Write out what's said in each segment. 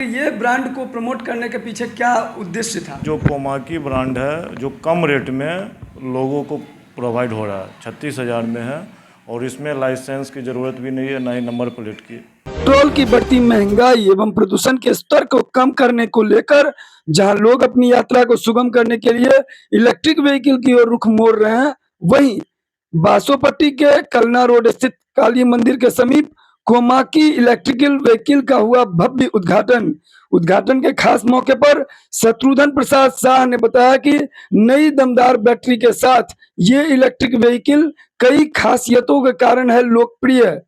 ये ब्रांड को प्रमोट करने के पीछे क्या उद्देश्य था? जो कोमाकी ब्रांड है जो कम रेट में लोगों को प्रोवाइड हो रहा है, 36,000 में है और इसमें लाइसेंस की ज़रूरत भी नहीं है, ना ही नंबर प्लेट की। पेट्रोल की बढ़ती महंगाई एवं प्रदूषण के स्तर को कम करने को लेकर जहां लोग अपनी यात्रा को सुगम करने के लिए इलेक्ट्रिक व्हीकल की ओर रुख मोड़ रहे हैं, वहीं बासोपट्टी के कलना रोड स्थित काली मंदिर के समीप कोमाकी इलेक्ट्रिकल व्हीकल का हुआ भव्य उद्घाटन के खास मौके पर शत्रुघ्न प्रसाद शाह ने बताया कि नई दमदार बैटरी के साथ ये इलेक्ट्रिक व्हीकल कई खासियतों के कारण है लोकप्रिय,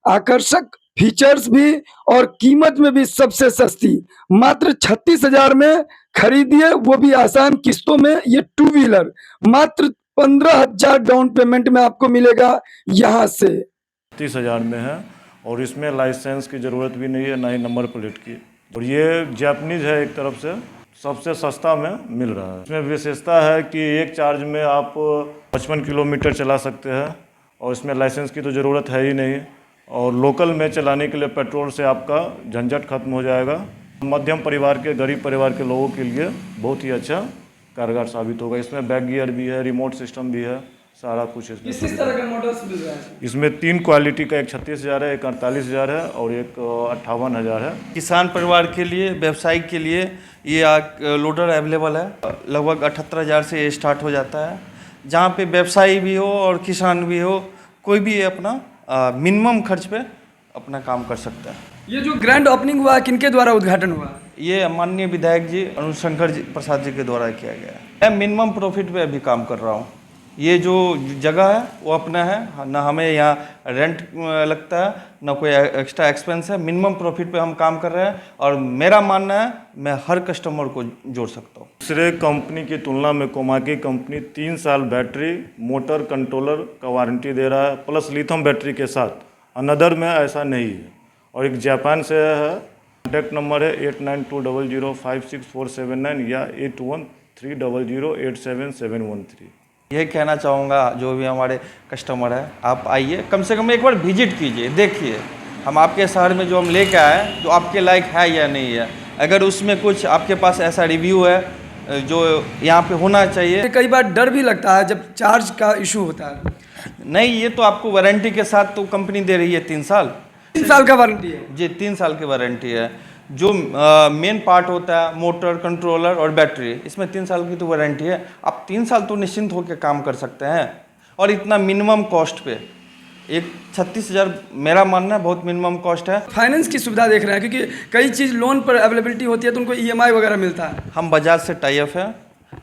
आकर्षक फीचर्स भी और कीमत में भी सबसे सस्ती। मात्र 36,000 में खरीदिए, वो भी आसान किस्तों में। ये टू व्हीलर मात्र 15,000 डाउन पेमेंट में आपको मिलेगा यहाँ से। 30,000 में है और इसमें लाइसेंस की ज़रूरत भी नहीं है, ना ही नंबर प्लेट की। और ये जापानीज है, एक तरफ से सबसे सस्ता में मिल रहा है। इसमें विशेषता है कि एक चार्ज में आप 55 किलोमीटर चला सकते हैं और इसमें लाइसेंस की तो ज़रूरत है ही नहीं। और लोकल में चलाने के लिए पेट्रोल से आपका झंझट खत्म हो जाएगा। मध्यम परिवार के, गरीब परिवार के लोगों के लिए बहुत ही अच्छा कारगर साबित होगा। इसमें बैक गियर भी है, रिमोट सिस्टम भी है, सारा कुछ इसमें। किस तरह के मॉडल्स मिल रहे हैं? इसमें 3 क्वालिटी का, एक 36,000 है, एक 48,000 है और एक 58,000 है। किसान परिवार के लिए, व्यवसायी के लिए ये लोडर अवेलेबल है। लगभग 78,000 से ये स्टार्ट हो जाता है। जहाँ पे व्यवसायी भी हो और किसान भी हो, कोई भी अपना मिनिमम खर्च पे अपना काम कर सकता है। ये जो ग्रैंड ओपनिंग हुआ, किनके द्वारा उद्घाटन हुआ? ये माननीय विधायक जी अनुशंकर प्रसाद जी के द्वारा किया गया है। मैं मिनिमम प्रॉफिट पे अभी काम कर रहा हूँ। ये जो जगह है वो अपना है, ना हमें यहाँ रेंट लगता है, ना कोई एक्स्ट्रा एक्सपेंस है। मिनिमम प्रॉफिट पे हम काम कर रहे हैं और मेरा मानना है मैं हर कस्टमर को जोड़ सकता हूँ। दूसरे कंपनी की तुलना में कोमाकी कंपनी 3 साल बैटरी, मोटर कंट्रोलर का वारंटी दे रहा है, प्लस लिथियम बैटरी के साथ। अनदर में ऐसा नहीं है। और एक जापान से है। कॉन्टैक्ट नंबर है 8920056479 या 8130087713। यही कहना चाहूँगा जो भी हमारे कस्टमर है, आप आइए, कम से कम एक बार विजिट कीजिए, देखिए हम आपके शहर में जो हम लेके आए जो आपके लायक है या नहीं है। अगर उसमें कुछ आपके पास ऐसा रिव्यू है जो यहाँ पे होना चाहिए। कई बार डर भी लगता है जब चार्ज का इशू होता है। नहीं, ये तो आपको वारंटी के साथ तो कंपनी दे रही है 3 साल। 3 साल का वारंटी है जी, 3 साल की वारंटी है। जो मेन पार्ट होता है मोटर, कंट्रोलर और बैटरी, इसमें 3 साल की तो वारंटी है। आप 3 साल तो निश्चिंत होकर काम कर सकते हैं और इतना मिनिमम कॉस्ट पे। एक 36,000 मेरा मानना है बहुत मिनिमम कॉस्ट है। फाइनेंस की सुविधा देख रहे हैं क्योंकि कई चीज़ लोन पर अवेलेबिलिटी होती है तो उनको EMI वगैरह मिलता है। हम बजाज से टाई अप है,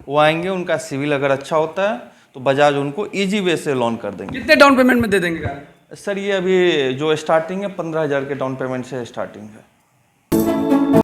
वो आएंगे, उनका सिविल अगर अच्छा होता है तो बजाज उनको ईजी वे से लोन कर देंगे। कितने डाउन पेमेंट में दे देंगे? सर ये अभी जो स्टार्टिंग है 15,000 के डाउन पेमेंट से स्टार्टिंग है।